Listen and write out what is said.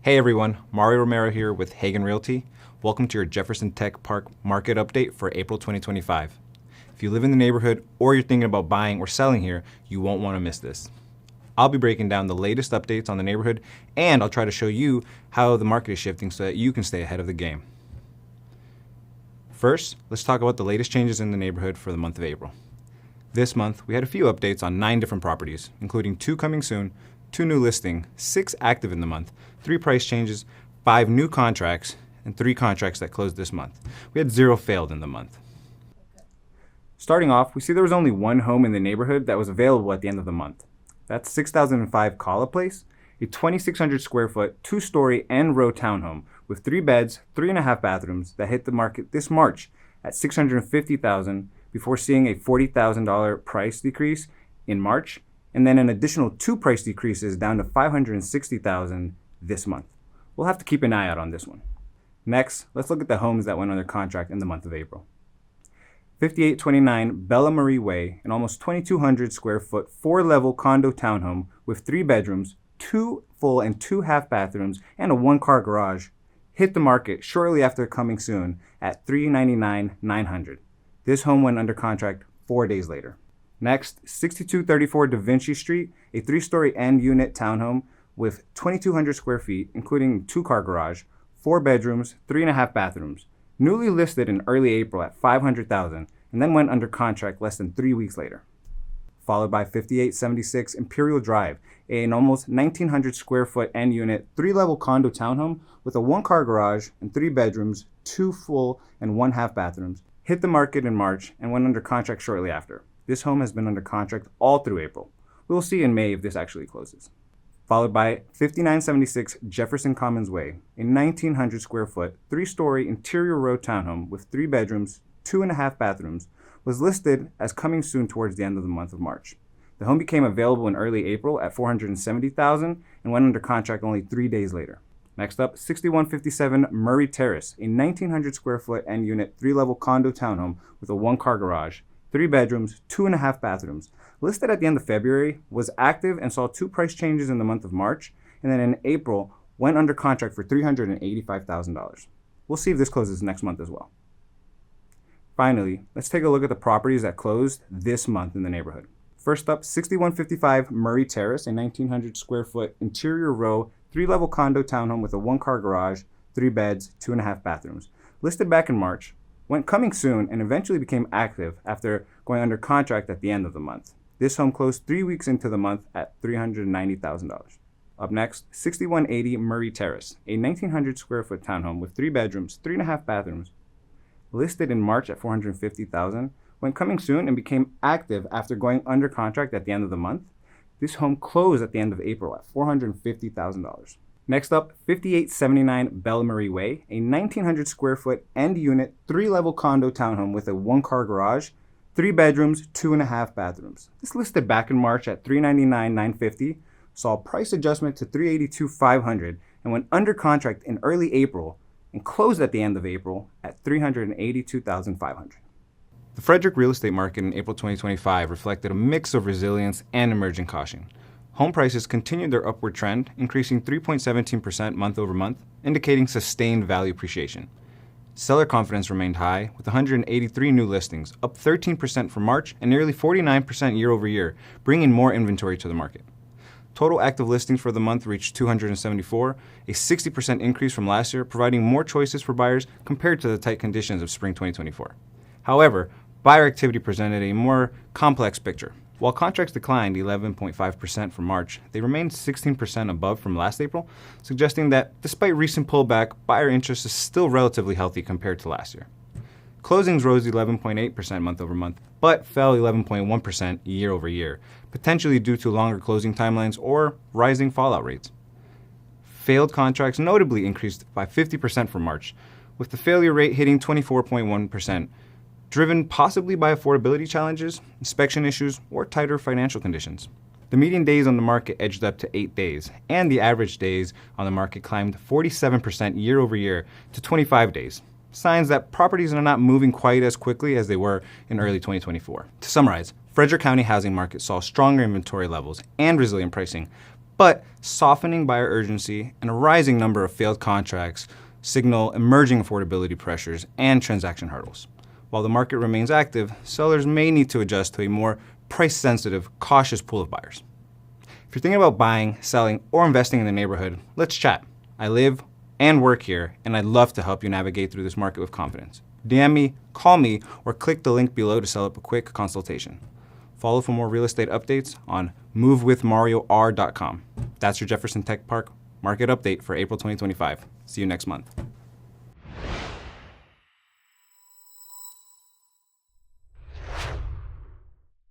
Hey everyone, Mario Romero here with Hagan Realty. Welcome to your Jefferson Tech Park market update for April 2025. If you live in the neighborhood or you're thinking about buying or selling here, you won't want to miss this. I'll be breaking down the latest updates on the neighborhood, and I'll try to show you how the market is shifting so that you can stay ahead of the game. First, let's talk about the latest changes in the neighborhood for the month of April. This month, we had a few updates on 9 different properties, including 2 coming soon, 2 new listing, 6 active in the month, 3 price changes, 5 new contracts, and 3 contracts that closed this month. We had 0 failed in the month. Starting off, we see there was only 1 home in the neighborhood that was available at the end of the month. That's 6005 Kala Place, a 2,600 square foot, 2-story and row townhome with 3 beds, 3.5 bathrooms that hit the market this March at $650,000 before seeing a $40,000 price decrease in March, and then an additional 2 price decreases down to $560,000 this month. We'll have to keep an eye out on this one. Next, let's look at the homes that went under contract in the month of April. 5829 Bella Marie Way, an almost 2,200 square foot, 4-level condo townhome with 3 bedrooms, 2 full and 2 half bathrooms, and a 1-car garage, hit the market shortly after coming soon at $399,900. This home went under contract 4 days later. Next, 6234 Da Vinci Street, a 3-story end unit townhome with 2,200 square feet, including 2-car garage, 4 bedrooms, 3.5 bathrooms, newly listed in early April at $500,000, and then went under contract less than 3 weeks later. Followed by 5876 Imperial Drive, an almost 1,900 square foot end unit, 3-level condo townhome with a 1-car garage and 3 bedrooms, 2 full and 1 half bathrooms, hit the market in March and went under contract shortly after. This home has been under contract all through April. We will see in May if this actually closes. Followed by 5976 Jefferson Commons Way, a 1,900 square foot, 3-story interior row townhome with 3 bedrooms, 2.5 bathrooms, was listed as coming soon towards the end of the month of March. The home became available in early April at $470,000 and went under contract only 3 days later. Next up, 6157 Murray Terrace, a 1,900 square foot end unit, 3-level condo townhome with a 1-car garage, 3 bedrooms, 2.5 bathrooms, listed at the end of February, was active and saw 2 price changes in the month of March, and then in April went under contract for $385,000. We'll see if this closes next month as well. Finally, let's take a look at the properties that closed this month in the neighborhood. First up, 6155 Murray Terrace, a 1,900 square foot interior row, 3-level condo townhome with a 1-car garage, 3 beds, 2.5 bathrooms. Listed back in March, went coming soon, and eventually became active after going under contract at the end of the month. This home closed 3 weeks into the month at $390,000. Up next, 6180 Murray Terrace, a 1,900 square foot townhome with 3 bedrooms, 3.5 bathrooms. Listed in March at $450,000, went coming soon and became active after going under contract at the end of the month. This home closed at the end of April at $450,000. Next up, 5879 Bella Marie Way, a 1,900 square foot end unit, 3-level condo townhome with a 1-car garage, 3 bedrooms, 2.5 bathrooms. This listed back in March at $399,950, saw a price adjustment to $382,500, and went under contract in early April and closed at the end of April at $382,500. The Frederick real estate market in April 2025 reflected a mix of resilience and emerging caution. Home prices continued their upward trend, increasing 3.17% month over month, indicating sustained value appreciation. Seller confidence remained high, with 183 new listings, up 13% from March and nearly 49% year over year, bringing more inventory to the market. Total active listings for the month reached 274, a 60% increase from last year, providing more choices for buyers compared to the tight conditions of spring 2024. However, buyer activity presented a more complex picture. While contracts declined 11.5% from March, they remained 16% above from last April, suggesting that despite recent pullback, buyer interest is still relatively healthy compared to last year. Closings rose 11.8% month over month, but fell 11.1% year over year, potentially due to longer closing timelines or rising fallout rates. Failed contracts notably increased by 50% from March, with the failure rate hitting 24.1%, driven possibly by affordability challenges, inspection issues, or tighter financial conditions. The median days on the market edged up to 8 days, and the average days on the market climbed 47% year over year to 25 days, signs that properties are not moving quite as quickly as they were in early 2024. To summarize, Frederick County housing market saw stronger inventory levels and resilient pricing, But softening buyer urgency and a rising number of failed contracts signal emerging affordability pressures and transaction hurdles. While the market remains active, sellers may need to adjust to a more price-sensitive, cautious pool of buyers. If you're thinking about buying, selling, or investing in the neighborhood, let's chat. I live and work here, and I'd love to help you navigate through this market with confidence. DM me, call me, or click the link below to set up a quick consultation. Follow for more real estate updates on movewithmarior.com. That's your Jefferson Tech Park market update for April 2025. See you next month.